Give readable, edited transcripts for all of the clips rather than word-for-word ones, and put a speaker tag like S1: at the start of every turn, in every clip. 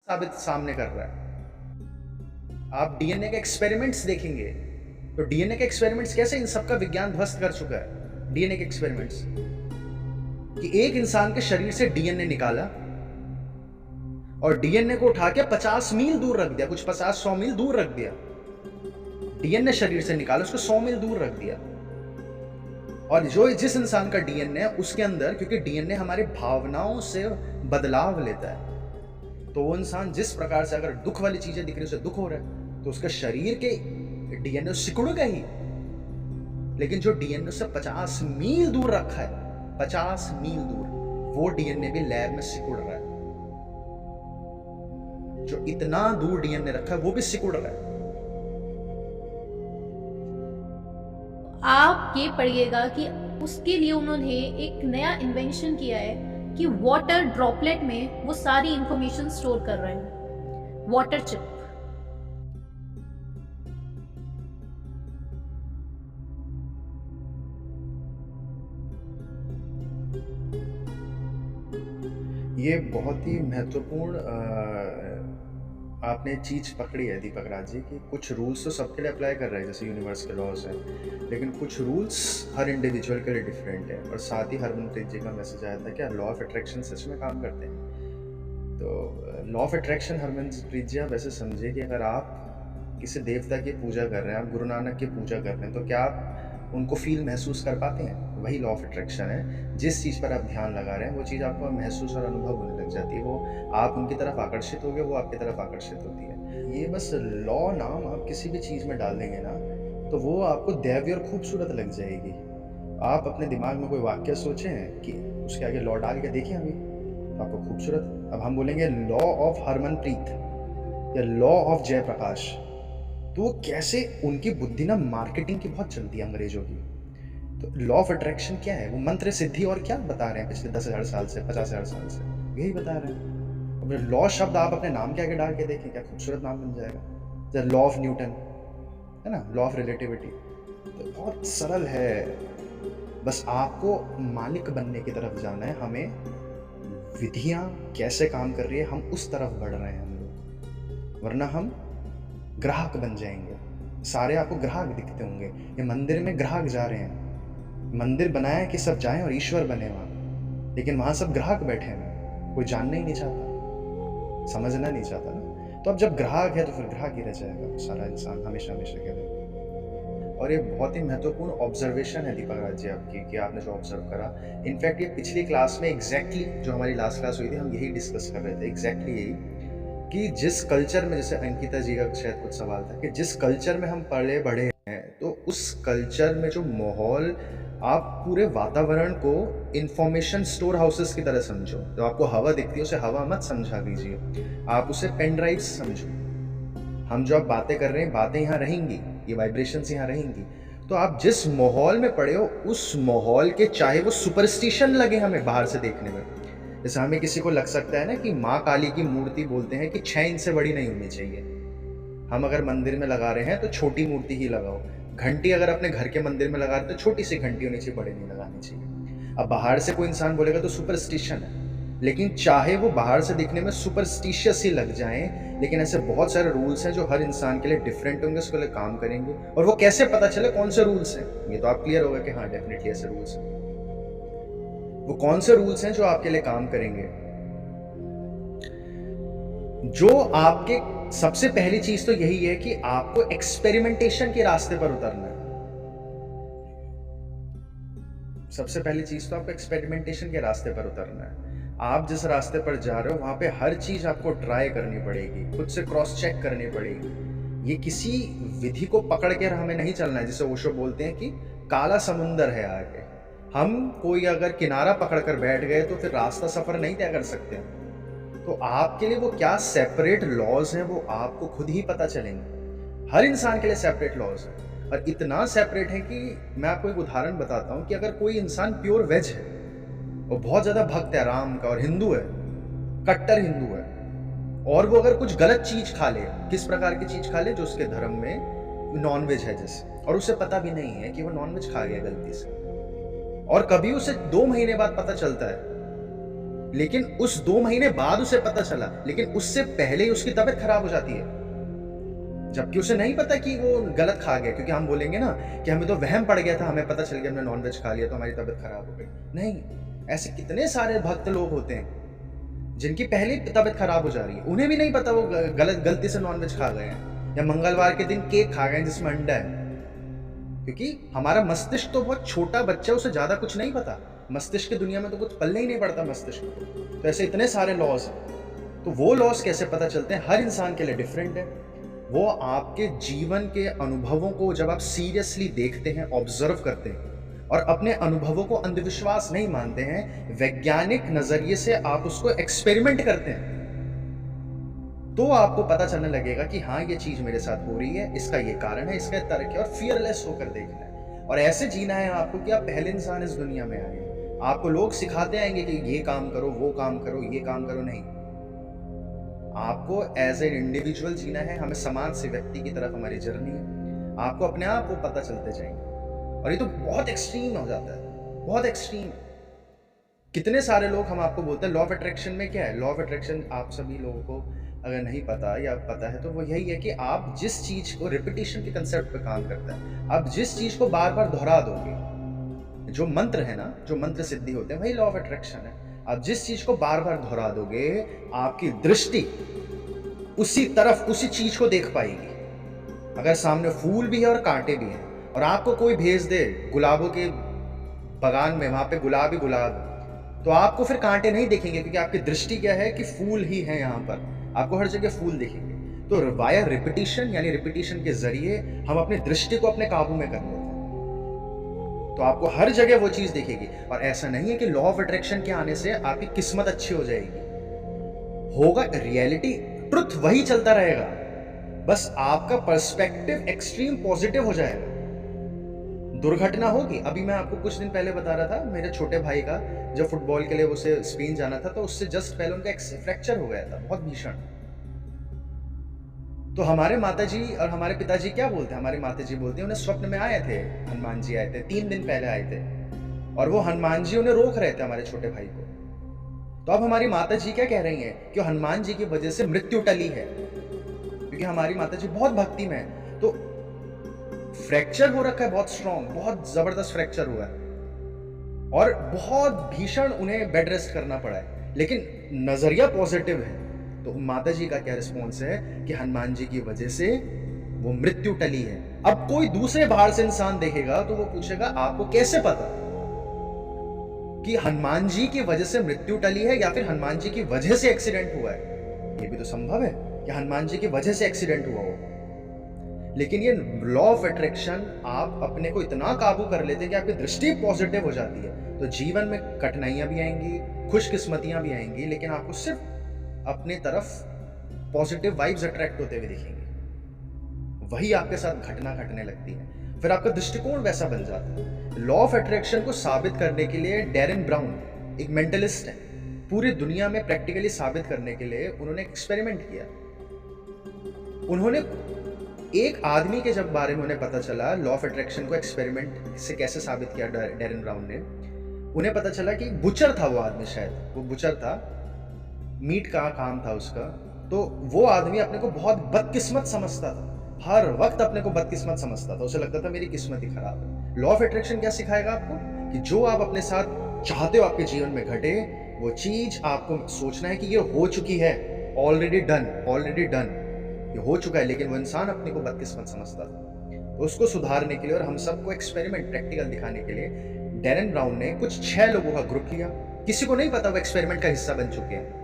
S1: साबित सामने कर रहा है। आप डीएनए के एक्सपेरिमेंट्स देखेंगे तो डीएनए के एक्सपेरिमेंट्स कैसे इन सबका विज्ञान ध्वस्त कर चुका है। डीएनए के एक्सपेरिमेंट्स कि एक इंसान के शरीर से डीएनए निकाला और डीएनए को उठा के 50 मील दूर रख दिया, कुछ 50-100 मील दूर रख दिया। डीएनए शरीर से निकाला, उसको 100 मील दूर रख दिया। और जो जिस इंसान का डीएनए है उसके अंदर, क्योंकि डीएनए हमारी भावनाओं से बदलाव लेता है, तो वो इंसान जिस प्रकार से अगर दुख वाली चीजें दिख रही है उसे दुख हो रहा है, तो उसके शरीर के डीएनए सिकुड़ेगा ही। लेकिन जो डीएनए से 50 मील दूर रखा है, 50 मील दूर, वो डीएनए भी लैब में सिकुड़ रहा है। जो इतना दूर डीएनए रखा है वो भी सिकुड़ रहा है।
S2: आप ये पढ़िएगा कि उसके लिए उन्होंने एक नया इन्वेंशन किया है कि वाटर ड्रॉपलेट में वो सारी इंफॉर्मेशन स्टोर कर रहे हैं, वाटर चिप।
S1: ये बहुत ही महत्वपूर्ण आपने चीज पकड़ी है दीपक राज जी कि कुछ रूल्स तो सबके लिए अप्लाई कर रहे हैं, जैसे यूनिवर्स के लॉज हैं, लेकिन कुछ रूल्स हर इंडिविजुअल के लिए डिफरेंट है। और साथ ही हरमनप्रीत जी का मैसेज आया था कि लॉ ऑफ अट्रैक्शन सच में काम करते हैं। तो लॉ ऑफ अट्रैक्शन हरमनप्रीत जी आप ऐसे समझिए कि अगर आप किसी देवता की पूजा कर रहे हैं, आप गुरु नानक की पूजा कर रहे हैं, तो क्या आप उनको फील महसूस कर पाते हैं? वही लॉ ऑफ अट्रैक्शन है। जिस चीज़ पर आप ध्यान लगा रहे हैं वो चीज़ आपको महसूस और अनुभव होने लग जाती है। वो आप उनकी तरफ आकर्षित होगे, वो आपकी तरफ आकर्षित होती है। ये बस लॉ नाम आप किसी भी चीज़ में डाल देंगे ना, तो वो आपको दैव्य और खूबसूरत लग जाएगी। आप अपने दिमाग में कोई वाक्य सोचें कि उसके आगे लॉ डाल के देखें अभी, तो आपको खूबसूरत। अब हम बोलेंगे लॉ ऑफ हरमनप्रीत या लॉ ऑफ जयप्रकाश, तो वो कैसे उनकी बुद्धि ना मार्केटिंग की बहुत चलती है अंग्रेजों की। तो लॉ ऑफ अट्रैक्शन क्या है? वो मंत्र सिद्धि और क्या बता रहे हैं पिछले 10,000 साल से, 50,000 साल से यही बता रहे हैं। अब लॉ शब्द आप अपने नाम के आगे डाल के देखें, क्या खूबसूरत नाम बन जाएगा। जैसे लॉ ऑफ न्यूटन है ना, लॉ ऑफ रिलेटिविटी। तो बहुत सरल है, बस आपको मालिक बनने की तरफ जाना है। हमें विधियां कैसे काम कर रही है हम उस तरफ बढ़ रहे हैं हम लोग, वरना हम ग्राहक बन जाएंगे। सारे आपको ग्राहक दिखते होंगे। ये मंदिर में ग्राहक जा रहे हैं, मंदिर बनाया कि सब जाएं और ईश्वर बने वहां, लेकिन वहां सब ग्राहक बैठे हैं, कोई जानना ही नहीं चाहता, समझना नहीं चाहता ना। तो अब जब ग्राहक है तो फिर ग्राहक ही रह जाएगा सारा इंसान हमेशा हमेशा के लिए। और ये बहुत ही महत्वपूर्ण ऑब्जर्वेशन है दीपक राज जी आपकी, कि आपने जो ऑब्जर्व करा। इनफैक्ट ये पिछली क्लास में एग्जैक्टली जो हमारी लास्ट क्लास हुई थी हम यही डिस्कस कर रहे थे, एग्जैक्टली यही कि जिस कल्चर में, जैसे अंकिता जी का शायद कुछ सवाल था कि जिस कल्चर में हम पले बढ़े हैं, तो उस कल्चर में जो माहौल, आप पूरे वातावरण को इंफॉर्मेशन स्टोर हाउसेस की तरह समझो। तो आपको हवा दिखती है उसे हवा मत समझा दीजिए, आप उसे पेन ड्राइव समझो। हम जो आप बातें कर रहे हैं, बातें यहाँ रहेंगी, ये वाइब्रेशंस यहाँ रहेंगी। तो आप जिस माहौल में पड़े हो उस माहौल के, चाहे वो सुपरस्टिशन लगे हमें बाहर से देखने में, जैसे हमें किसी को लग सकता है ना कि माँ काली की मूर्ति बोलते हैं कि 6 इंच से बड़ी नहीं होनी चाहिए। हम अगर मंदिर में लगा रहे हैं तो छोटी मूर्ति ही लगाओ। घंटी अगर अपने घर के मंदिर में लगा रहे हैं तो छोटी सी घंटी होनी चाहिए, बड़ी नहीं लगानी चाहिए। अब बाहर से कोई इंसान बोलेगा तो सुपरस्टिशन है, लेकिन चाहे वो बाहर से दिखने में सुपरस्टिशियस ही लग जाएं, लेकिन ऐसे बहुत सारे रूल्स हैं जो हर इंसान के लिए डिफरेंट होंगे, उसके लिए काम करेंगे। और वो कैसे पता चले कौन से रूल्स हैं, ये तो आप क्लियर होगा कि हाँ डेफिनेटली ऐसे रूल्स हैं। वो कौन से रूल्स हैं जो आपके लिए काम करेंगे? जो आपके, सबसे पहली चीज तो यही है कि आपको एक्सपेरिमेंटेशन के रास्ते पर उतरना है। सबसे पहली चीज तो आपको एक्सपेरिमेंटेशन के रास्ते पर उतरना है। आप जिस रास्ते पर जा रहे हो वहां पे हर चीज आपको ट्राई करनी पड़ेगी, खुद से क्रॉस चेक करनी पड़ेगी। ये किसी विधि को पकड़ के हमें नहीं चलना है। जैसे ओशो बोलते हैं कि काला समुंदर है आगे, हम कोई अगर किनारा पकड़ कर बैठ गए तो फिर रास्ता सफर नहीं तय कर सकते। तो आपके लिए वो क्या सेपरेट लॉज हैं वो आपको खुद ही पता चलेंगे। हर इंसान के लिए सेपरेट लॉज है, और इतना सेपरेट है कि मैं आपको एक उदाहरण बताता हूँ कि अगर कोई इंसान प्योर वेज है, वो बहुत ज्यादा भक्त है राम का और हिंदू है, कट्टर हिंदू है, और वो अगर कुछ गलत चीज खा ले, किस प्रकार की चीज खा ले, जो उसके धर्म में नॉनवेज है जैसे, और उसे पता भी नहीं है कि वो नॉनवेज खा गया गलती से, और कभी उसे 2 महीने बाद पता चलता है लेकिन उस 2 महीने बाद उसे पता चला, लेकिन उससे पहले ही उसकी तबीयत खराब हो जाती है। जबकि उसे नहीं पता कि वो गलत खा गया, क्योंकि हम बोलेंगे ना कि हमें तो वहम पड़ गया था, हमें पता चल गया हमने नॉनवेज खा लिया तो हमारी तबीयत खराब हो गई। नहीं, ऐसे कितने सारे भक्त लोग होते हैं जिनकी पहले ही तबीयत खराब हो जा रही है, उन्हें भी नहीं पता वो गलती से नॉनवेज खा गए हैं, या मंगलवार के दिन केक खा गए हैं जिसमें अंडा है। क्योंकि हमारा मस्तिष्क तो बहुत छोटा बच्चा, उसे ज्यादा कुछ नहीं पता, मस्तिष्क की दुनिया में तो कुछ पल्ले ही नहीं पड़ता मस्तिष्क को। तो ऐसे इतने सारे लॉज हैं। तो वो लॉज कैसे पता चलते हैं? हर इंसान के लिए डिफरेंट है। वो आपके जीवन के अनुभवों को जब आप सीरियसली देखते हैं, ऑब्जर्व करते हैं और अपने अनुभवों को अंधविश्वास नहीं मानते हैं, वैज्ञानिक नजरिए से आप उसको एक्सपेरिमेंट करते हैं, तो आपको पता चलने लगेगा कि हाँ, ये चीज मेरे साथ हो रही है, इसका ये कारण है, इसका तर्क है, और फियरलेस होकर देखना है और ऐसे जीना है आपको कि आप पहले इंसान इस दुनिया में आए। आपको लोग सिखाते आएंगे कि ये काम करो, वो काम करो, ये काम करो, नहीं, आपको एज एन इंडिविजुअल जीना है। हमें समाज से व्यक्ति की तरफ हमारी जर्नी है, आपको अपने आप को पता चलते जाएंगे। और ये तो बहुत एक्सट्रीम हो जाता है, बहुत एक्सट्रीम। कितने सारे लोग हम आपको बोलते हैं लॉ ऑफ अट्रैक्शन में क्या है। लॉ ऑफ अट्रैक्शन आप सभी लोगों को अगर नहीं पता या पता है तो वो यही है कि आप जिस चीज को, रिपीटिशन के कंसेप्ट पे काम करता है, आप जिस चीज को बार बार दोहरा दोगे, जो मंत्र है ना, जो मंत्र सिद्धि होते हैं, वही लॉ ऑफ अट्रैक्शन है। आप जिस चीज को बार बार दोहरा दोगे, आपकी दृष्टि उसी तरफ, उसी चीज को देख पाएगी। अगर सामने फूल भी है और कांटे भी हैं और आपको कोई भेज दे गुलाबों के बगान में, वहां पे गुलाब ही गुलाब, तो आपको फिर कांटे नहीं देखेंगे, क्योंकि आपकी दृष्टि क्या है कि फूल ही है। यहाँ पर आपको हर जगह फूल दिखेंगे। तो वाया रिपीटिशन, यानी रिपीटिशन के जरिए हम अपनी दृष्टि को अपने काबू में कर लेते हैं, तो आपको हर जगह वो चीज दिखेगी। और ऐसा नहीं है कि लॉ ऑफ अट्रैक्शन के आने से आपकी किस्मत अच्छी हो जाएगी। होगा रियलिटी, ट्रुथ वही चलता रहेगा, बस आपका पर्सपेक्टिव एक्सट्रीम पॉजिटिव हो जाएगा। दुर्घटना होगी। अभी मैं आपको कुछ दिन पहले बता रहा था, मेरे छोटे भाई का जब फुटबॉल के लिए उसे स्पेन जाना था, तो उससे जस्ट पहले उनका एक फ्रैक्चर हो गया था, बहुत भीषण। तो हमारे माताजी और हमारे पिताजी क्या बोलते हैं? हमारी माताजी बोलती है उन्हें स्वप्न में आए थे, हनुमान जी आए थे, 3 दिन पहले आए थे, और वो हनुमान जी उन्हें रोक रहे थे, हमारे छोटे भाई को। तो अब हमारी माताजी क्या कह रही हैं कि हनुमान जी की वजह से मृत्यु टली है, क्योंकि हमारी माताजी बहुत भक्ति में है। तो फ्रैक्चर हो रखा है, बहुत स्ट्रॉन्ग, बहुत जबरदस्त फ्रैक्चर हुआ है और बहुत भीषण, उन्हें बेड रेस्ट करना पड़ा है, लेकिन नजरिया पॉजिटिव है। तो माता जी का क्या रिस्पॉन्स है कि हनुमान जी की वजह से वो मृत्यु टली है। अब कोई दूसरे बाहर से इंसान देखेगा तो वो पूछेगा आपको कैसे पता कि हनुमान जी की वजह से मृत्यु टली है, या फिर हनुमान जी की वजह से एक्सीडेंट हुआ है? ये भी तो संभव है कि हनुमान जी की वजह से एक्सीडेंट हुआ हो। लेकिन ये लॉ ऑफ अट्रैक्शन, आप अपने को इतना काबू कर लेते हैं कि आपकी दृष्टि पॉजिटिव हो जाती है, तो जीवन में कठिनाइयां भी आएंगी, खुशकिस्मतियां भी आएंगी, लेकिन आपको सिर्फ अपने तरफ पॉजिटिव वाइब्स अट्रैक्ट होते हुए दिखेंगे। वही आपके साथ घटना घटने लगती है, फिर आपका दृष्टिकोण वैसा बन जाता है। लॉ ऑफ अट्रैक्शन को साबित करने के लिए डैरेन ब्राउन एक मेंटलिस्ट है, पूरी दुनिया में प्रैक्टिकली साबित करने के लिए उन्होंने एक्सपेरिमेंट किया। उन्होंने एक आदमी के जब बारे में उन्हें पता चला, लॉ ऑफ अट्रैक्शन को एक्सपेरिमेंट से कैसे साबित किया डैरेन ब्राउन ने, उन्हें पता चला कि बुचर था वो आदमी, शायद वो बुचर था, मीट का काम था उसका। तो वो आदमी अपने को बहुत बदकिस्मत समझता था, हर वक्त अपने को बदकिस्मत समझता था, उसे लगता था मेरी किस्मत ही खराब है। लॉ ऑफ अट्रैक्शन क्या सिखाएगा आपको कि जो आप अपने साथ चाहते हो आपके जीवन में घटे, वो चीज आपको सोचना है कि ये हो चुकी है, ऑलरेडी डन, ऑलरेडी डन, ये हो चुका है। लेकिन वो इंसान अपने को बदकिस्मत समझता था। तो उसको सुधारने के लिए और हम सबको एक्सपेरिमेंट प्रैक्टिकल दिखाने के लिए डैरेन ब्राउन ने कुछ 6 लोगों का ग्रुप लिया, किसी को नहीं पता वो एक्सपेरिमेंट का हिस्सा बन चुके हैं।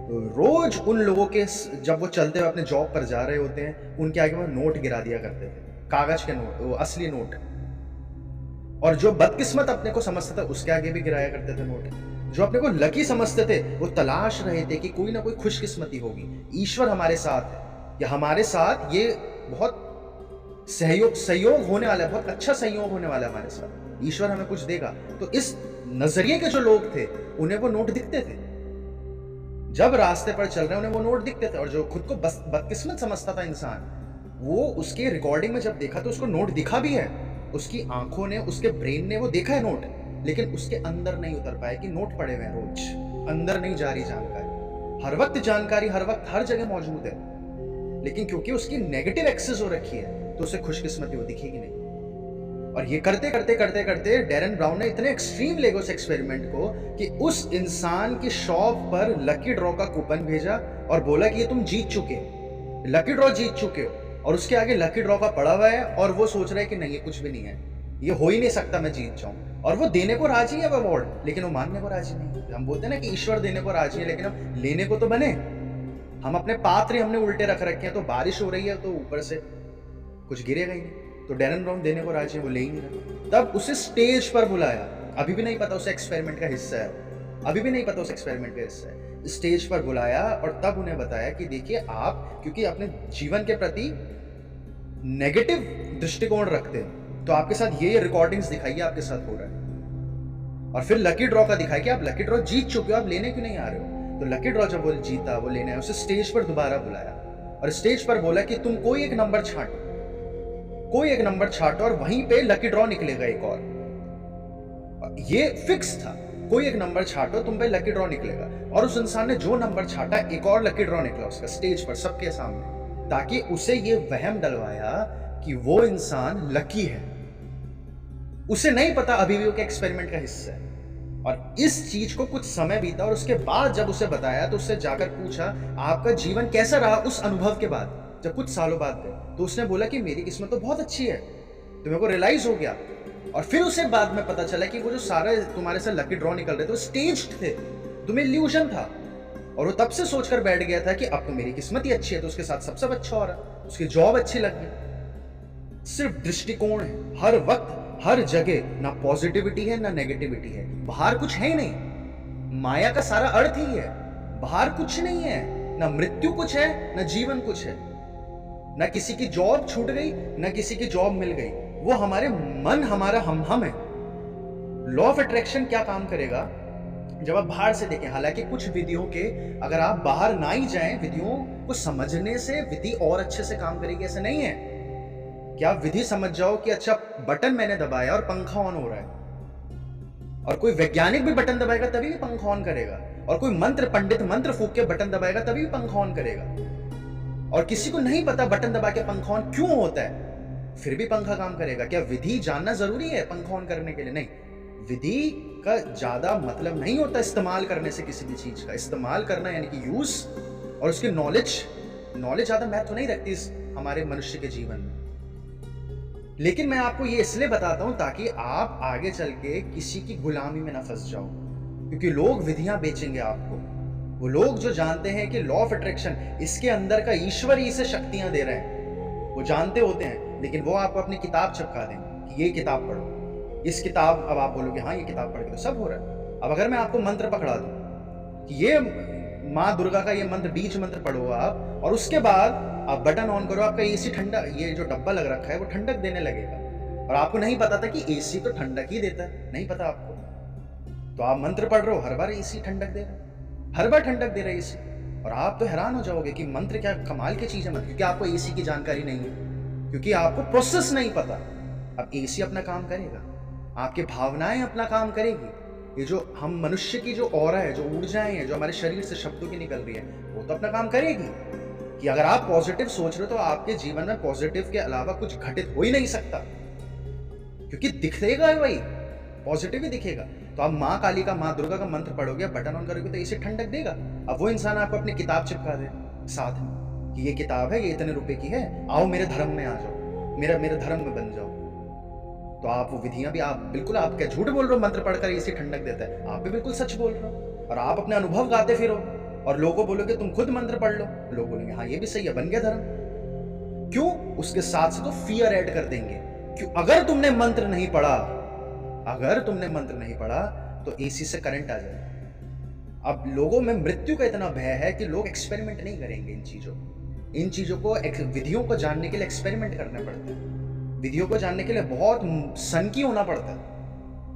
S1: तो रोज उन लोगों के, जब वो चलते हुए अपने जॉब पर जा रहे होते हैं, उनके आगे वो नोट गिरा दिया करते थे, कागज के नोट, वो असली नोट, और जो बदकिस्मत अपने को समझता था उसके आगे भी गिराया करते थे नोट। जो अपने को लकी समझते थे वो तलाश रहे थे कि कोई ना कोई खुशकिस्मती होगी, ईश्वर हमारे साथ है, या हमारे साथ ये बहुत सहयोग होने वाला है, बहुत अच्छा संयोग होने वाला है हमारे साथ, ईश्वर हमें कुछ देगा। तो इस नजरिए के जो लोग थे उन्हें वो नोट दिखते थे, जब रास्ते पर चल रहे उन्हें वो नोट दिखते थे। और जो खुद को बदकिस्मत समझता था इंसान, वो उसके रिकॉर्डिंग में जब देखा तो उसको नोट दिखा भी है, उसकी आंखों ने, उसके ब्रेन ने वो देखा है नोट, लेकिन उसके अंदर नहीं उतर पाया कि नोट पड़े हुए हैं रोज अंदर नहीं जा रही जानकारी। हर वक्त जानकारी हर वक्त हर जगह मौजूद है, लेकिन क्योंकि उसकी नेगेटिव एक्सेस हो रखी है तो उसे खुशकिस्मती वो दिखेगी नहीं। और ये करते करते करते करते डैरेन ब्राउन ने इतने एक्सट्रीम ले गए उस एक्सपेरिमेंट को कि उस इंसान की शॉप पर लकी ड्रॉ का कूपन भेजा और बोला कि ये तुम जीत चुके हो, लकी ड्रॉ जीत चुके हो। और उसके आगे लकी ड्रॉ का पड़ा हुआ है और वो सोच रहा है कि नहीं ये कुछ भी नहीं है, ये हो ही नहीं सकता मैं जीत जाऊं। और वो देने को राजी है वो अवार्ड, लेकिन वो मानने को राजी नहीं है। हम बोलते हैं ना कि ईश्वर देने को राजी है, लेकिन हम लेने को तो बने। हम अपने पात्र हमने उल्टे रख रखे हैं, तो बारिश हो रही है तो ऊपर से कुछ गिरेगा ही नहीं। तो डैरेन ब्राउन देने को राजी है, वो ले ही नहीं रहा। तब उसे स्टेज पर बुलाया, अभी भी नहीं पता उसे एक्सपेरिमेंट का हिस्सा है, अभी भी नहीं पता उस एक्सपेरिमेंट का हिस्सा है। स्टेज पर बुलाया और तब उन्हें बताया कि देखिए आप क्योंकि अपने जीवन के प्रति नेगेटिव दृष्टिकोण रखते हैं, तो आपके साथ ये रिकॉर्डिंग्स दिखाइए आपके साथ हो रहा है। और फिर लकी ड्रॉ का दिखाया कि आप लकी ड्रॉ जीत चुके हो, आप लेने क्यों नहीं आ रहे हो। तो लकी ड्रॉ जब वो जीता, वो लेने आया, उसे स्टेज पर दोबारा बुलाया और स्टेज पर बोला कि तुम कोई एक नंबर छांटो, कोई एक नंबर छाटो और वहीं पे लकी ड्रॉ निकलेगा एक और। ये फिक्स था, कोई एक नंबर छाटो तुम पे लकी ड्रॉ निकलेगा। और उस इंसान ने जो नंबर छाटा, एक और लकी ड्रॉ निकला उसका स्टेज पर सबके सामने, ताकि उसे ये वहम डलवाया कि वो इंसान लकी है। उसे नहीं पता अभी भी वो के एक्सपेरिमेंट का हिस्सा है। और इस चीज को कुछ समय बीता और उसके बाद जब उसे बताया तो उससे जाकर पूछा आपका जीवन कैसा रहा उस अनुभव के बाद, जब कुछ सालों बाद गए। तो उसने बोला कि मेरी किस्मत तो बहुत अच्छी है। तो मेरे को रियलाइज हो गया। और फिर उसे बाद में पता चला कि वो जो सारे तुम्हारे से लकी ड्रॉ निकल रहे थे वो स्टेज्ड थे, तुम्हें इल्यूजन था। और वो तब से सोचकर बैठ गया था कि अब तो मेरी किस्मत ही अच्छी है, तो उसके साथ सबसे अच्छा हो रहा है, उसकी जॉब अच्छी लग गई। सिर्फ दृष्टिकोण है, हर वक्त हर जगह ना पॉजिटिविटी है ना नेगेटिविटी है। बाहर कुछ है ही नहीं, माया का सारा अर्थ ही है, बाहर कुछ नहीं है, ना मृत्यु कुछ है ना जीवन कुछ है, ना किसी की जॉब छूट गई ना किसी की जॉब मिल गई। वो हमारे मन, हमारा हम है। लॉ ऑफ अट्रैक्शन क्या काम करेगा जब आप बाहर से देखें। हालांकि कुछ विधियों के अगर आप बाहर ना ही जाएं, विधियों को समझने से विधि और अच्छे से काम करेगी, ऐसा नहीं है कि आप विधि समझ जाओ कि अच्छा बटन मैंने दबाया और पंखा ऑन हो रहा है। और कोई वैज्ञानिक भी बटन दबाएगा तभी भी पंखा ऑन करेगा, और कोई मंत्र पंडित मंत्र फूक के बटन दबाएगा तभी भी पंखा ऑन करेगा। और किसी को नहीं पता बटन दबा के पंखा ऑन क्यों होता है, फिर भी पंखा काम करेगा। क्या विधि जानना जरूरी है पंखा ऑन करने के लिए? नहीं, विधि का ज्यादा मतलब नहीं होता इस्तेमाल करने से किसी भी चीज का। इस्तेमाल करना यानी कि यूज, और उसकी नॉलेज ज्यादा महत्व नहीं रखती इस हमारे मनुष्य के जीवन में। लेकिन मैं आपको ये इसलिए बताता हूं ताकि आप आगे चल के किसी की गुलामी में ना फंस जाओ, क्योंकि लोग विधियां बेचेंगे आपको। वो लोग जो जानते हैं कि लॉ ऑफ अट्रैक्शन इसके अंदर का ईश्वर ही इसे शक्तियां दे रहे हैं, वो जानते होते हैं, लेकिन वो आपको अपनी किताब चिपका देंगे कि ये किताब पढ़ो, इस किताब। अब आप बोलोगे हाँ ये किताब पढ़ के तो सब हो रहा है। अब अगर मैं आपको मंत्र पकड़ा दूं कि ये माँ दुर्गा का ये मंत्र, बीज मंत्र पढ़ो आप, और उसके बाद आप बटन ऑन करो, आपका एसी ठंडा, ये जो डब्बा लग रखा है वो ठंडक देने लगेगा। और आपको नहीं पता था कि एसी तो ठंडक ही देता है, नहीं पता आपको। तो आप मंत्र पढ़ रहे हो, हर बार एसी ठंडक दे रहा है, हर बार ठंडक दे रहा है एसी। और आप तो हैरान हो जाओगे कि मंत्र क्या कमाल की चीज है मंत्र, क्योंकि आपको एसी की जानकारी नहीं है, क्योंकि आपको प्रोसेस नहीं पता। अब एसी अपना काम करेगा, आपकी भावनाएं अपना काम करेगी। ये जो हम मनुष्य की जो ऑरा है, जो ऊर्जाएं हैं, जो हमारे शरीर से शब्दों की निकल रही है, वो तो अपना काम करेगी। कि अगर आप पॉजिटिव सोच रहे हो तो आपके जीवन में पॉजिटिव के अलावा कुछ घटित हो ही नहीं सकता, क्योंकि दिखेगा वही पॉजिटिव ही दिखेगा। तो आप माँ काली का, माँ दुर्गा का मंत्र पढ़ोगे, बटन ऑन करोगे तो इसे ठंडक देगा। अब वो इंसान आपको अपनी किताब चिपका दे साथ में कि ये किताब है, ये इतने रुपए की है, आओ मेरे धर्म में आ जाओ, मेरे धर्म में बन जाओ। तो आप वो विधियां भी, आप बिल्कुल, आप क्या झूठ बोल रहे हो मंत्र पढ़कर इसी ठंडक देता है, आप भी बिल्कुल सच बोल रहे हो। और आप अपने अनुभव गाते फिरो और लोगों को बोलोगे तुम खुद मंत्र पढ़ लो, लोग बोलेंगे हाँ ये भी सही है, बन गया धर्म। क्यों? उसके साथ से तो फियर ऐड कर देंगे। क्यों? अगर तुमने मंत्र नहीं पढ़ा तो एसी से करंट आ जाए। अब लोगों में मृत्यु का इतना भय है कि लोग एक्सपेरिमेंट नहीं करेंगे इन चीजों को विधियों को जानने के लिए एक्सपेरिमेंट करने पड़ते हैं। विधियों को जानने के लिए बहुत सनकी होना पड़ता है,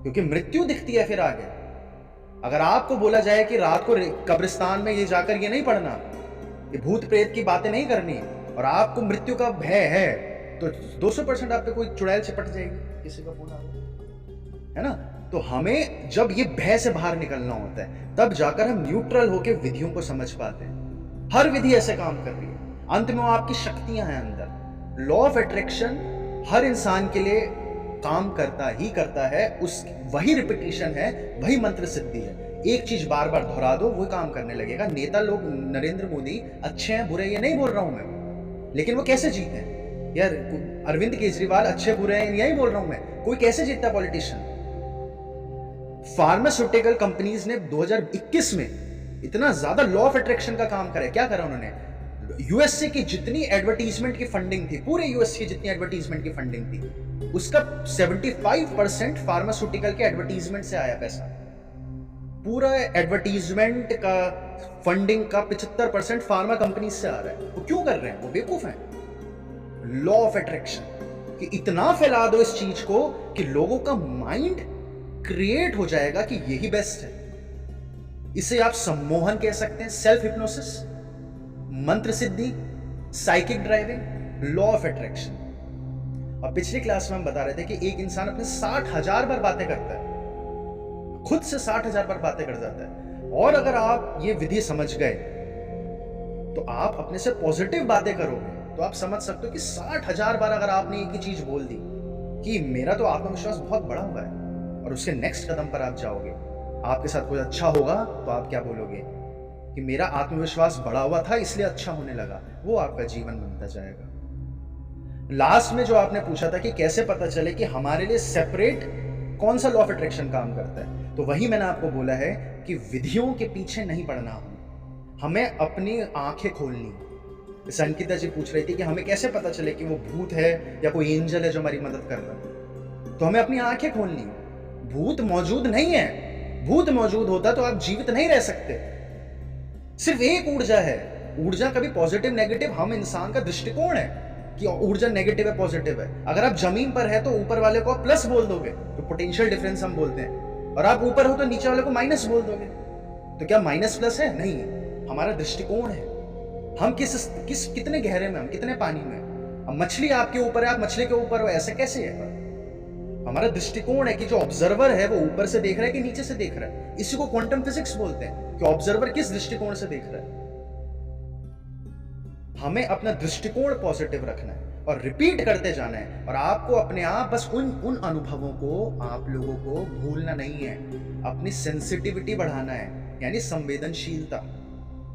S1: क्योंकि मृत्यु दिखती है फिर आगे। अगर आपको बोला जाए कि रात को कब्रिस्तान में ये जाकर ये नहीं पढ़ना, ये भूत प्रेत की बातें नहीं करनी, और आपको मृत्यु का भय है, तो 200% आप पे कोई चुड़ैल चिपट जाएगी, किसी का फोन आ है ना। तो हमें जब ये भय से बाहर निकलना होता है, तब जाकर हम न्यूट्रल होकर विधियों को समझ पाते हैं। हर विधि ऐसे काम कर रही है, अंत में वो आपकी शक्तियां हैं अंदर। लॉ ऑफ अट्रैक्शन हर इंसान के लिए काम करता ही करता है, उस वही रिपीटिशन है, वही मंत्र सिद्धि है। एक चीज बार बार दोहरा दो, वो काम करने लगेगा। नेता लोग, नरेंद्र मोदी अच्छे हैं बुरे, ये नहीं बोल रहा हूं मैं, लेकिन वो कैसे जीते हैं यार? अरविंद केजरीवाल अच्छे बुरे हैं, यही बोल रहा हूं मैं। कोई कैसे जीतता है पॉलिटिशियन? फार्मास्यूटिकल कंपनीज ने 2021 में इतना ज्यादा लॉ ऑफ अट्रैक्शन का काम करा है। क्या करा उन्होंने? यूएसए की जितनी एडवर्टीजमेंट की फंडिंग थी, पूरे यूएस की जितनी एडवर्टीजमेंट की फंडिंग थी, उसका 75% फार्मास्यूटिकल के एडवर्टीजमेंट से आया पैसा। पूरा एडवर्टीजमेंट का फंडिंग का 75% फार्मा कंपनी से आ रहा है। वो क्यों कर रहे हैं? वो बेवकूफ हैं। लॉ ऑफ अट्रैक्शन कि इतना फैला दो इस चीज को कि लोगों का माइंड क्रिएट हो जाएगा कि यही बेस्ट है। इसे आप सम्मोहन कह सकते हैं, सेल्फ हिप्नोसिस, मंत्र सिद्धि, psychic driving, law of attraction. और पिछली क्लास में हम बता रहे थे कि एक इंसान अपने 60,000 बार बातें करता है, खुद से 60,000 बार बातें कर जाता है। और अगर आप ये विधि समझ गए तो आप अपने से पॉजिटिव बातें करोगे, तो आप समझ सकते हो कि 60,000 बार अगर आपने एक ही चीज बोल दी कि मेरा तो आत्मविश्वास बहुत बड़ा हुआ है, और उसके नेक्स्ट कदम पर आप जाओगे, आपके साथ कोई अच्छा होगा तो आप क्या बोलोगे कि मेरा आत्मविश्वास बढ़ा हुआ था इसलिए अच्छा होने लगा। वो आपका जीवन बनता जाएगा। लास्ट में जो आपने पूछा था कि कैसे पता चले कि हमारे लिए सेपरेट कौन सा लॉ ऑफ अट्रैक्शन काम करता है, तो वही मैंने आपको बोला है कि विधियों के पीछे नहीं पड़ना, हमें अपनी आंखें खोलनी। जैसे अंकिता जी पूछ रही थी कि हमें कैसे पता चले कि वो भूत है या कोई एंजल है जो हमारी मदद कर रहा है, तो हमें अपनी आंखें खोलनी। भूत मौजूद नहीं है। भूत मौजूद होता तो आप जीवित नहीं रह सकते। सिर्फ एक ऊर्जा है। ऊर्जा कभी पॉजिटिव नेगेटिव हम इंसान का दृष्टिकोण है कि ऊर्जा नेगेटिव है पॉजिटिव है। अगर आप जमीन पर है तो ऊपर वाले को आप प्लस बोल दोगे, तो पोटेंशियल डिफरेंस हम बोलते हैं, और आप ऊपर हो तो नीचे वाले को माइनस बोल दोगे। तो क्या माइनस प्लस है? नहीं, हमारा दृष्टिकोण है। हम कितने गहरे में, हम कितने पानी में। अब मछली आपके ऊपर है, आप मछली के ऊपर हो, ऐसे कैसे है? हमारा दृष्टिकोण है कि जो ऑब्जर्वर है वो ऊपर से देख रहा है कि नीचे से देख रहा है। इसी को क्वांटम फिजिक्स बोलते हैं कि ऑब्जर्वर किस दृष्टिकोण से देख रहा है। हमें अपना दृष्टिकोण पॉजिटिव रखना है और रिपीट करते जाना है, और आपको अपने आप बस उन अनुभवों को आप लोगों को भूलना नहीं है। अपनी सेंसिटिविटी बढ़ाना है, यानी संवेदनशीलता।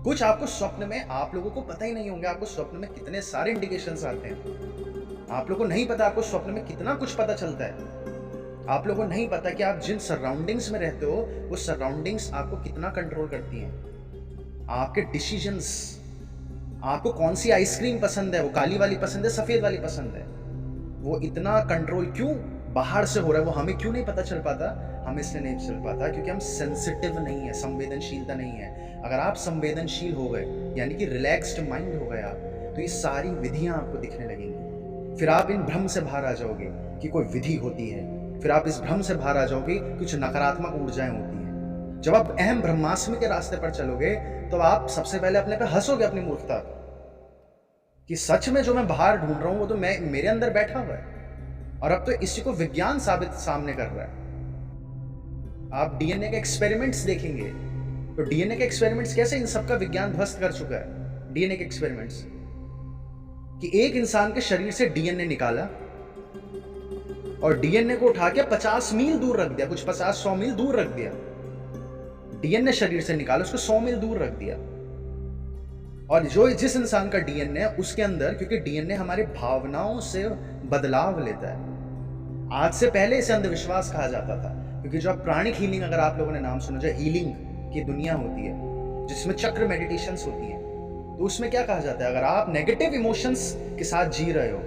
S1: कुछ आपको स्वप्न में, आप लोगों को पता ही नहीं होंगे आपको स्वप्न में कितने सारे इंडिकेशंस आते हैं। आप लोगों को नहीं पता आपको स्वप्न में कितना कुछ पता चलता है। आप लोगों को नहीं पता कि आप जिन सराउंडिंग्स में रहते हो वो सराउंडिंग्स आपको कितना कंट्रोल करती हैं। आपके डिसीजंस, आपको कौन सी आइसक्रीम पसंद है, वो काली वाली पसंद है, सफेद वाली पसंद है, वो इतना कंट्रोल क्यों बाहर से हो रहा है, वो हमें क्यों नहीं पता चल पाता? हमें इसलिए नहीं चल पाता क्योंकि हम सेंसिटिव नहीं है, संवेदनशीलता नहीं है। अगर आप संवेदनशील हो गए, यानी कि रिलैक्स्ड माइंड हो गए आप, तो ये सारी विधियां आपको दिखने लगेंगी। फिर आप इन भ्रम से बाहर आ जाओगे कि कोई विधि होती है। फिर आप इस भ्रम से बाहर आ जाओगे कुछ नकारात्मक ऊर्जाएं होती हैं। जब आप अहम ब्रह्मास्मि के रास्ते पर चलोगे तो आप सबसे पहले अपने पे हंसोगे, अपनी मूर्खता कि सच में जो मैं बाहर ढूंढ रहा हूं वो तो मैं मेरे अंदर बैठा हुआ है, और अब तो इसी को विज्ञान साबित सामने कर रहा है। आप डीएनए के एक्सपेरिमेंट्स देखेंगे तो डीएनए के एक्सपेरिमेंट्स कैसे इन सबका विज्ञान ध्वस्त कर चुका है। डीएनए के एक्सपेरिमेंट्स कि एक इंसान के शरीर से डीएनए निकाला और डीएनए को उठा के 50 मील दूर रख दिया, कुछ 50-100 मील दूर रख दिया। डीएनए शरीर से निकाला, उसको 100 मील दूर रख दिया, और जो जिस इंसान का डीएनए है उसके अंदर, क्योंकि डीएनए हमारी भावनाओं से बदलाव लेता है। आज से पहले इसे अंधविश्वास कहा जाता था, क्योंकि जो प्राणिक हीलिंग, अगर आप लोगों ने नाम सुना, जो हीलिंग की दुनिया होती है जिसमें चक्र मेडिटेशंस होती है, तो उसमें क्या कहा जाता है, अगर आप नेगेटिव इमोशंस के साथ जी रहे हो,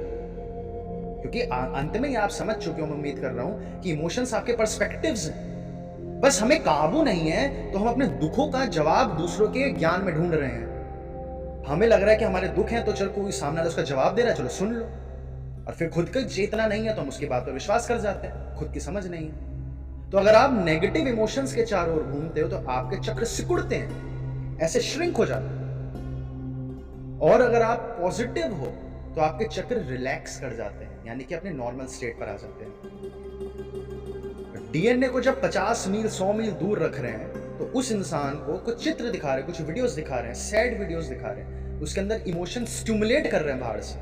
S1: क्योंकि अंत में ही आप समझ चुके हो, मैं उम्मीद कर रहा हूं कि इमोशंस आपके पर्सपेक्टिव्स हैं, बस हमें काबू नहीं है, तो हम अपने दुखों का जवाब दूसरों के ज्ञान में ढूंढ रहे हैं। हमें लग रहा है कि हमारे दुख हैं तो चल कोई सामने वाला उसका जवाब दे रहा है, चलो सुन लो, और फिर खुद का चेतना नहीं है तो हम उसकी बात पर विश्वास कर जाते हैं, खुद की समझ नहीं है। तो अगर आप नेगेटिव इमोशंस के चारों ओर घूमते हो तो आपके चक्र सिकुड़ते हैं, ऐसे श्रिंक हो जाते हैं, और अगर आप पॉजिटिव हो तो आपके चक्र रिलैक्स कर जाते हैं, यानी कि अपने नॉर्मल स्टेट पर आ जाते हैं। डीएनए को जब 50 मील 100 मील दूर रख रहे हैं तो उस इंसान को कुछ चित्र दिखा रहे हैं, कुछ वीडियोस दिखा रहे हैं, सैड वीडियोस दिखा रहे हैं, उसके अंदर इमोशन स्टिमुलेट कर रहे हैं बाहर से।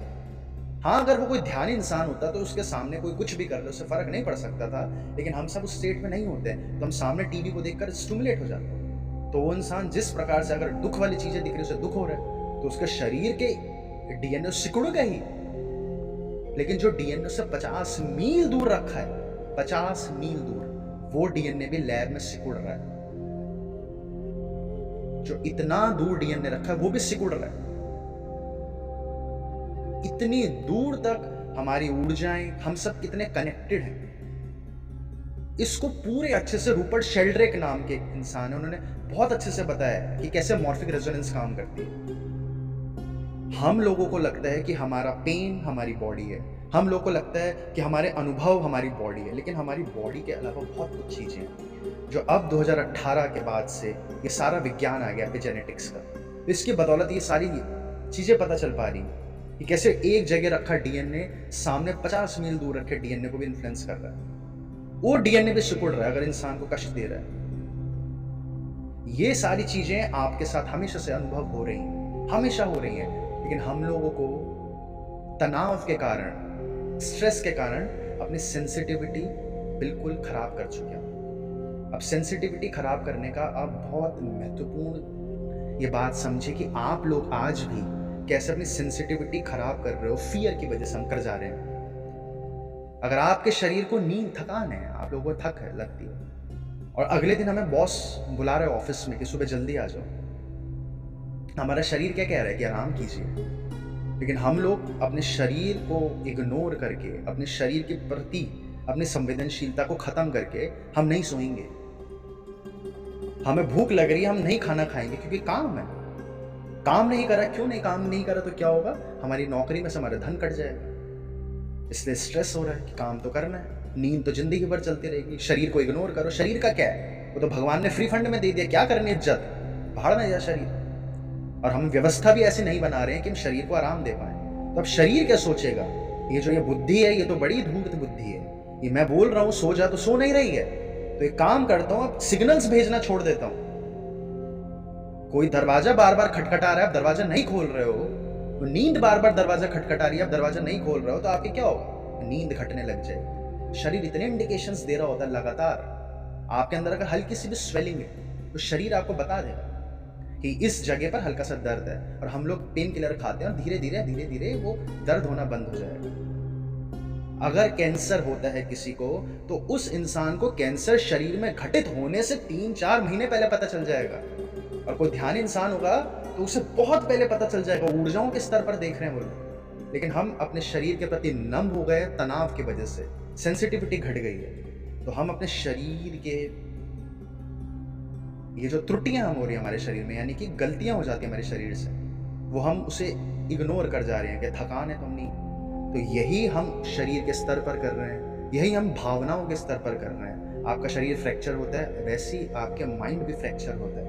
S1: हाँ, अगर वो कोई ध्यानी इंसान होता तो उसके सामने कोई कुछ भी कर ले, उससे फर्क नहीं पड़ सकता था, लेकिन हम सब उस स्टेट में नहीं होते, तो हम सामने टीवी को देखकर स्टिमुलेट हो जाते हैं। तो वो इंसान जिस प्रकार से अगर दुख वाली चीजें दिख रही है, उसे दुख हो रहा है, तो उसके शरीर के डीएनए सिकुड़ेगा ही। लेकिन जो डीएनए से 50 मील दूर रखा है, 50 मील दूर, वो डीएनए भी लैब में सिकुड़ रहा है। जो इतना दूर डीएनए रखा है वो भी सिकुड़ रहा है। इतनी दूर तक हमारी ऊर्जाएं, हम सब कितने कनेक्टेड हैं, इसको पूरे अच्छे से रूपर्ट शेल्ड्रेक नाम के एक इंसान है, उन्होंने बहुत अच्छे से बताया कि कैसे मॉर्फिक रेजोनेंस काम करती है। हम लोगों को लगता है कि हमारा पेन हमारी बॉडी है, हम लोगों को लगता है कि हमारे अनुभव हमारी बॉडी है, लेकिन हमारी बॉडी के अलावा बहुत कुछ चीज़ें हैं जो अब 2018 के बाद से ये सारा विज्ञान आ गया एपिजेनेटिक्स का, तो इसकी बदौलत ये सारी चीज़ें पता चल पा रही हैं कि कैसे एक जगह रखा डीएनए सामने 50 मील दूर रखे डीएनए को भी इन्फ्लुएंस कर रहा है, वो डीएनए भी सिकुड़ रहा है अगर इंसान को कष्ट दे रहा है। ये सारी चीज़ें आपके साथ हमेशा से अनुभव हो रही हैं, हमेशा हो रही हैं, लेकिन हम लोगों को तनाव के कारण, स्ट्रेस के कारण अपनी सेंसिटिविटी बिल्कुल खराब कर चुके हैं। अब सेंसिटिविटी खराब करने का अब बहुत महत्वपूर्ण ये बात समझे कि आप लोग आज भी कैसे अपनी सेंसिटिविटी खराब कर रहे हो, फियर की वजह से हम कर जा रहे हैं। अगर आपके शरीर को नींद, थकान है, आप लोगों को थक है लगती है, और अगले दिन हमें बॉस बुला रहे ऑफिस में कि सुबह जल्दी आ जाओ, हमारा शरीर क्या कह रहा है कि आराम कीजिए, लेकिन हम लोग अपने शरीर को इग्नोर करके, अपने शरीर के प्रति अपनी संवेदनशीलता को खत्म करके हम नहीं सोएंगे। हमें भूख लग रही है, हम नहीं खाना खाएंगे क्योंकि काम है, काम नहीं करा, क्यों नहीं काम नहीं करा तो क्या होगा, हमारी नौकरी में से हमारा धन कट जाएगा, इसलिए स्ट्रेस हो रहा है कि काम तो करना है, नींद तो जिंदगी भर चलती रहेगी। शरीर को इग्नोर करो, शरीर का क्या है, वो तो भगवान ने फ्री फंड में दे दिया, क्या करनी इज्जत, भाड़ में जा शरीर। और हम व्यवस्था भी ऐसी नहीं बना रहे हैं कि हम शरीर को आराम दे पाए, तो अब शरीर क्या सोचेगा, ये जो ये बुद्धि है ये तो बड़ी धूर्त बुद्धि है, ये मैं बोल रहा हूँ सो जा तो सो नहीं रही है, तो एक काम करता हूँ अब सिग्नल्स भेजना छोड़ देता हूँ। कोई दरवाजा बार बार खटखटा रहा है, आप दरवाजा नहीं खोल रहे हो, तो नींद बार बार दरवाजा खटखटा रही है, आप दरवाजा नहीं खोल रहे हो, तो आपके क्या होगा, नींद घटने लग जाएगी। शरीर इतने इंडिकेशंस दे रहा होता है लगातार, आपके अंदर अगर हल्की सी भी स्वेलिंग है तो शरीर आपको बता देगा कि इस जगह पर हल्का सा दर्द है, और हम लोग पेन किलर खाते हैं और धीरे धीरे वो दर्द होना बंद हो जाएगा। अगर कैंसर होता है किसी को तो उस इंसान को कैंसर शरीर में घटित होने से 3-4 महीने पहले पता चल जाएगा, और कोई ध्यान इंसान होगा तो उसे बहुत पहले पता चल जाएगा, ऊर्जाओं के स्तर पर देख रहे हैं वो लोग। लेकिन हम अपने शरीर के प्रति नम हो गए तनाव की वजह से, सेंसिटिविटी घट गई है, तो हम अपने शरीर के ये जो त्रुटियां हम हो रही है हमारे शरीर में, यानी कि गलतियां हो जाती है हमारे शरीर से, वो हम उसे इग्नोर कर जा रहे हैं कि थकान है तो नहीं। तो यही हम शरीर के स्तर पर कर रहे हैं, यही हम भावनाओं के स्तर पर कर रहे हैं। आपका शरीर फ्रैक्चर होता है, वैसे ही आपके माइंड भी फ्रैक्चर होता है,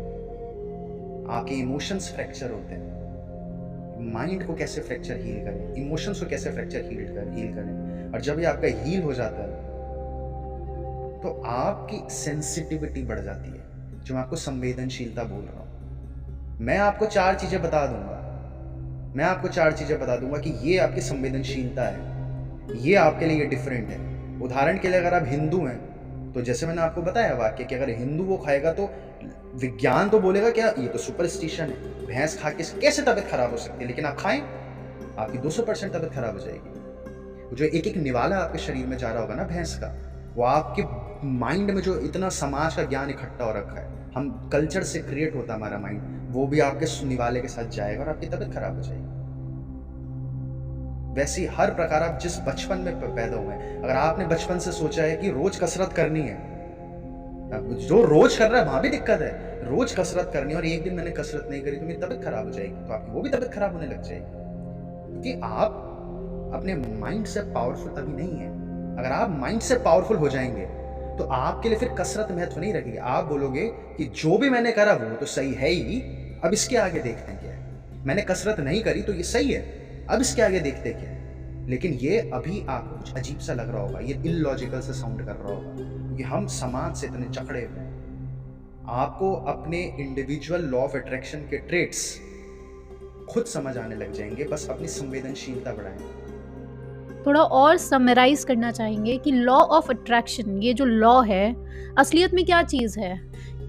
S1: आपके इमोशंस फ्रैक्चर होते हैं। माइंड को कैसे फ्रैक्चर हील करें, इमोशंस को कैसे फ्रैक्चर हील करें, और जब ये आपका हील हो जाता है तो आपकी सेंसिटिविटी बढ़ जाती है, जो मैं आपको संवेदनशीलता बोल रहा हूँ। मैं आपको 4 चीजें बता दूंगा, मैं आपको 4 चीजें बता दूंगा कि ये आपकी संवेदनशीलता है, ये आपके लिए डिफरेंट है। उदाहरण के लिए अगर आप हिंदू हैं तो जैसे मैंने आपको बताया वाक्य कि अगर हिंदू वो खाएगा तो विज्ञान तो बोलेगा क्या ये तो सुपरस्टिशन है, भैंस खा के कैसे तबीयत खराब हो सकती है, लेकिन आप खाएं आपकी 200% तबीयत खराब हो जाएगी। जो एक निवाला आपके शरीर में जा रहा होगा ना भैंस का, वो आपके माइंड में जो इतना समाज का ज्ञान इकट्ठा हो रखा है, हम कल्चर से क्रिएट होता है हमारा माइंड, वो भी आपके निवाले के साथ जाएगा और आपकी तबीयत खराब हो जाएगी। वैसे ही हर प्रकार आप जिस बचपन में पैदा हुए हैं, अगर आपने बचपन से सोचा है कि रोज कसरत करनी है, जो रोज कर रहा है वहां भी दिक्कत है, रोज कसरत करनी है और एक दिन मैंने कसरत नहीं करी तो मेरी तबीयत खराब हो जाएगी, तो आपकी वो भी तबीयत खराब होने लग जाएगी, क्योंकि आप अपने माइंड से पावरफुल अभी नहीं है। अगर आप माइंड से पावरफुल हो जाएंगे तो आपके लिए फिर कसरत महत्व नहीं रखेगी। आप बोलोगे कि जो भी मैंने करा वो तो सही है ही, अब इसके आगे देखते हैं क्या है। मैंने कसरत नहीं करी तो ये सही है, अब इसके आगे देखते क्या है। लेकिन ये अभी आपको कुछ अजीब सा लग रहा होगा, ये इलॉजिकल से साउंड कर रहा होगा, क्योंकि क्योंकि हम समाज से इतने जकड़े हुए हैं। आपको अपने इंडिविजुअल लॉ ऑफ अट्रैक्शन के ट्रेट्स खुद समझ आने लग जाएंगे, बस अपनी संवेदनशीलता बढ़ाएं।
S2: थोड़ा और समराइज करना चाहेंगे कि लॉ ऑफ अट्रैक्शन, ये जो लॉ है असलियत में क्या चीज़ है,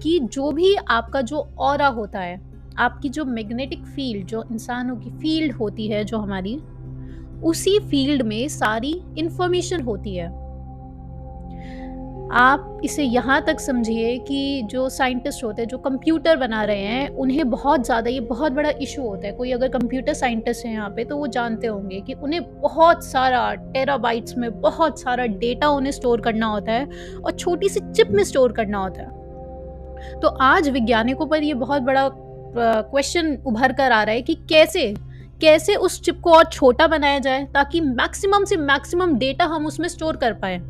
S2: कि जो भी आपका जो ऑरा होता है, आपकी जो मैग्नेटिक फील्ड, जो इंसानों की फील्ड होती है जो हमारी, उसी फील्ड में सारी इंफॉर्मेशन होती है। आप इसे यहाँ तक समझिए कि जो साइंटिस्ट होते हैं, जो कंप्यूटर बना रहे हैं, उन्हें बहुत ज़्यादा, ये बहुत बड़ा इशू होता है। कोई अगर कंप्यूटर साइंटिस्ट है यहाँ पे तो वो जानते होंगे कि उन्हें बहुत सारा टेराबाइट्स में बहुत सारा डेटा उन्हें स्टोर करना होता है और छोटी सी चिप में स्टोर करना होता है। तो आज वैज्ञानिकों पर ये बहुत बड़ा क्वेश्चन उभर कर आ रहा है कि कैसे उस चिप को और छोटा बनाया जाए ताकि मैक्सिमम से मैक्सिमम डेटा हम उसमें स्टोर कर पाए।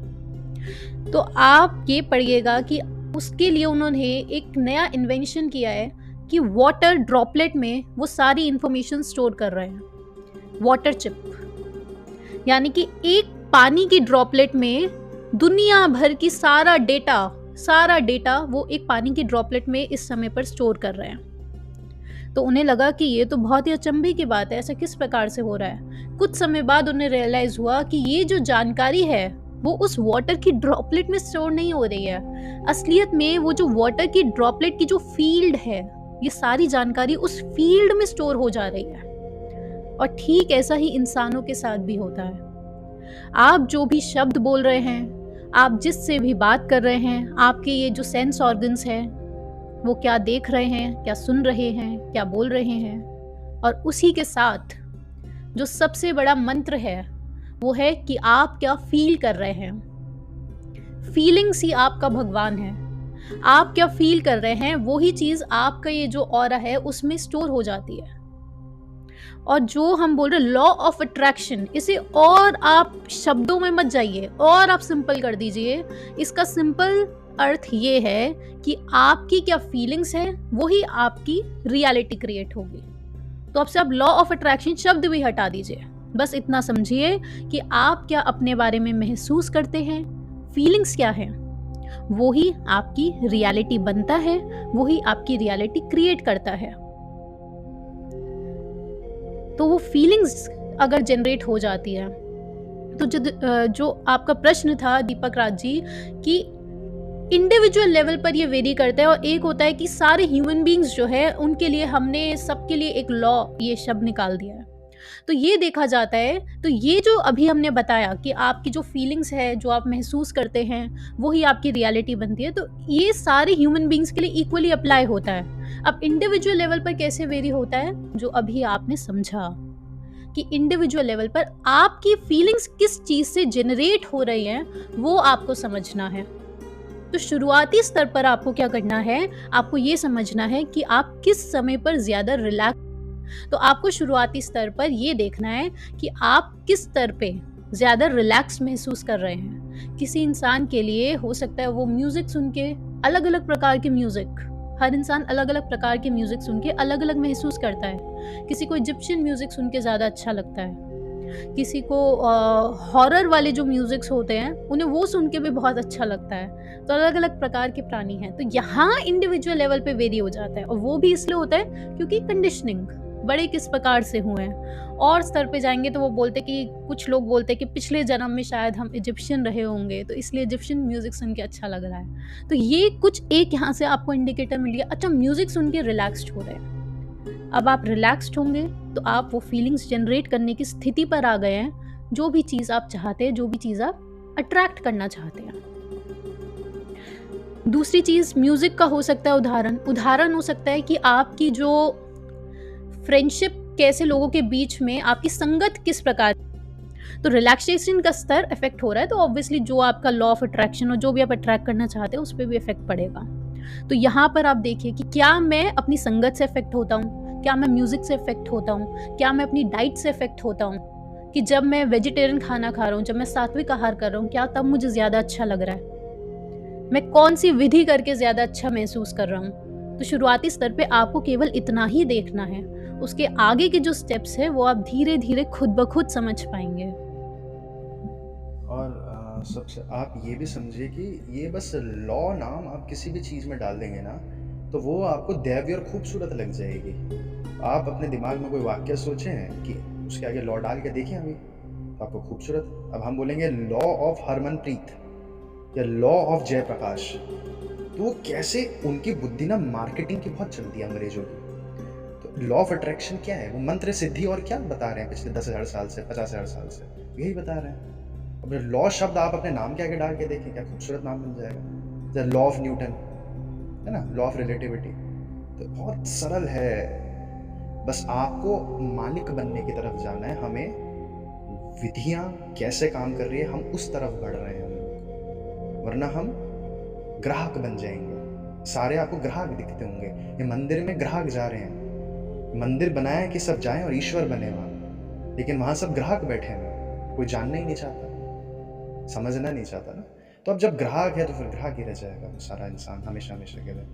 S2: तो आप ये पढ़िएगा कि उसके लिए उन्होंने एक नया इन्वेंशन किया है कि वाटर ड्रॉपलेट में वो सारी इंफॉर्मेशन स्टोर कर रहे हैं। वाटर चिप यानी कि एक पानी की ड्रॉपलेट में दुनिया भर की सारा डेटा वो एक पानी की ड्रॉपलेट में इस समय पर स्टोर कर रहे हैं। तो उन्हें लगा कि ये तो बहुत ही अचंभे की बात है, ऐसा किस प्रकार से हो रहा है। कुछ समय बाद उन्हें रियलाइज हुआ कि ये जो जानकारी है वो उस वाटर की ड्रॉपलेट में स्टोर नहीं हो रही है। असलियत में वो जो वाटर की ड्रॉपलेट की जो फील्ड है, ये सारी जानकारी उस फील्ड में स्टोर हो जा रही है। और ठीक ऐसा ही इंसानों के साथ भी होता है। आप जो भी शब्द बोल रहे हैं, आप जिससे भी बात कर रहे हैं, आपके ये जो सेंस ऑर्गन्स हैं, वो क्या देख रहे हैं, क्या सुन रहे हैं, क्या बोल रहे हैं। और उसी के साथ जो सबसे बड़ा मंत्र है वो है कि आप क्या फील कर रहे हैं। फीलिंग्स ही आपका भगवान है। आप क्या फील कर रहे हैं, वही चीज़ आपका ये जो ऑरा है उसमें स्टोर हो जाती है। और जो हम बोल रहे लॉ ऑफ अट्रैक्शन, इसे और आप शब्दों में मत जाइए और आप सिंपल कर दीजिए। इसका सिंपल अर्थ ये है कि आपकी क्या फीलिंग्स है वही आपकी रियलिटी क्रिएट होगी। तो अब से आप लॉ ऑफ अट्रैक्शन शब्द भी हटा दीजिए, बस इतना समझिए कि आप क्या अपने बारे में महसूस करते हैं, फीलिंग्स क्या है, वही आपकी रियलिटी बनता है, वही आपकी रियलिटी क्रिएट करता है। तो वो फीलिंग्स अगर जनरेट हो जाती है तो जो आपका प्रश्न था दीपक राज जी, कि इंडिविजुअल लेवल पर ये वेरी करता है और एक होता है कि सारे ह्यूमन बींग्स जो है उनके लिए हमने सबके लिए एक लॉ, ये शब्द निकाल दिया है। तो ये देखा जाता है, तो ये जो अभी हमने बताया कि आपकी जो फीलिंग्स है, जो आप महसूस करते हैं, वही आपकी रियलिटी बनती है। तो ये सारे ह्यूमन बींग्स के लिए इक्वली अप्लाई होता है। अब इंडिविजुअल लेवल पर कैसे वेरी होता है, जो अभी आपने समझा कि इंडिविजुअल लेवल पर आपकी फीलिंग्स किस चीज से जनरेट हो रही हैं, वो आपको समझना है। तो शुरुआती स्तर पर आपको क्या करना है, आपको ये समझना है कि आप किस समय पर ज्यादा रिलैक्स। तो आपको शुरुआती स्तर पर ये देखना है कि आप किस स्तर पे ज़्यादा रिलैक्स महसूस कर रहे हैं। किसी इंसान के लिए हो सकता है वो म्यूज़िक सुन के, अलग अलग प्रकार के म्यूज़िक, हर इंसान अलग अलग प्रकार के म्यूज़िक सुन के अलग अलग महसूस करता है। किसी को इजिप्शियन म्यूज़िक सुन के ज़्यादा अच्छा लगता है, किसी को हॉरर वाले जो म्यूज़िक्स होते हैं उन्हें वो सुन के भी बहुत अच्छा लगता है। तो अलग अलग प्रकार के प्राणी हैं। तो यहाँ इंडिविजुअल लेवल पे वेरी हो जाता है, और वो भी इसलिए होता है क्योंकि कंडीशनिंग बड़े किस प्रकार से हुए हैं। और स्तर पे जाएंगे तो वो बोलते कि कुछ लोग बोलते कि पिछले जन्म में शायद हम इजिप्शियन रहे होंगे, तो इसलिए इजिप्शियन म्यूजिक सुन के अच्छा लग रहा है। तो ये कुछ एक यहाँ से आपको इंडिकेटर मिल गया, अच्छा म्यूजिक सुन के रिलैक्स्ड हो रहे हैं। अब आप रिलैक्स्ड होंगे तो आप वो फीलिंग्स जनरेट करने की स्थिति पर आ गए हैं, जो भी चीज़ आप चाहते हैं, जो भी चीज़ आप अट्रैक्ट करना चाहते हैं। दूसरी चीज़ म्यूजिक का हो सकता है उदाहरण हो सकता है कि आपकी जो फ्रेंडशिप, कैसे लोगों के बीच में आपकी संगत किस प्रकार। तो रिलैक्सेशन का स्तर इफेक्ट हो रहा है, तो ऑब्वियसली जो आपका लॉ ऑफ अट्रैक्शन और जो भी आप अट्रैक्ट करना चाहते हैं उस पर भी इफेक्ट पड़ेगा। तो यहाँ पर आप देखिए कि क्या मैं अपनी संगत से इफेक्ट होता हूँ, क्या मैं म्यूजिक से इफेक्ट होता हूँ, क्या मैं अपनी डाइट से इफेक्ट होता हूँ, कि जब मैं वेजिटेरियन खाना खा रहा हूँ, जब मैं सात्विक आहार कर रहा हूँ, क्या तब मुझे ज़्यादा अच्छा लग रहा है, मैं कौन सी विधि करके ज़्यादा अच्छा महसूस कर रहा हूँ। तो शुरुआती स्तर पे आपको केवल इतना ही देखना है, उसके आगे के जो स्टेप्स है वो आप धीरे धीरे खुद ब खुद समझ पाएंगे।
S1: और सबसे आप ये भी समझिए कि ये बस लॉ नाम आप किसी भी चीज़ में डाल देंगे ना, तो वो आपको दैवीय और खूबसूरत लग जाएगी। आप अपने दिमाग में कोई वाक्य सोचें कि उसके आगे लॉ डाल के देखें अभी, तो आपको खूबसूरत। अब हम बोलेंगे लॉ ऑफ हरमनप्रीत या लॉ ऑफ जयप्रकाश, तो वो कैसे उनकी बुद्धि ना मार्केटिंग की बहुत चलती है अंग्रेज़ों की। तो लॉ ऑफ अट्रैक्शन क्या है? वो मंत्र सिद्धि और क्या बता रहे हैं पिछले 10,000 साल से, 50,000 साल से? यही बता रहे हैं। अब लॉ शब्द आप अपने नाम के आगे डाल के देखें, क्या खूबसूरत नाम बन जाएगा। द लॉ ऑफ न्यूटन, है ना? Law of relativity. तो बहुत सरल है, बस आपको मालिक बनने की तरफ जाना है। हमें विधियाँ कैसे काम कर रही है, हम उस तरफ बढ़ रहे हैं हम लोग। वरना हम ग्राहक बन जाएँगे। सारे आपको ग्राहक दिखते होंगे। ये मंदिर में ग्राहक जा रहे हैं। मंदिर बनाया है कि सब जाएँ और ईश्वर बने वहाँ। लेकिन वहाँ सब ग्राहक बैठे हैं। कोई जानना ही नहीं चाहता, समझना नहीं चाहता ना। तो अब जब ग्राहक है तो फिर ग्राहक ही रह जाएगा वो सारा इंसान हमेशा-हमेशा के लिए।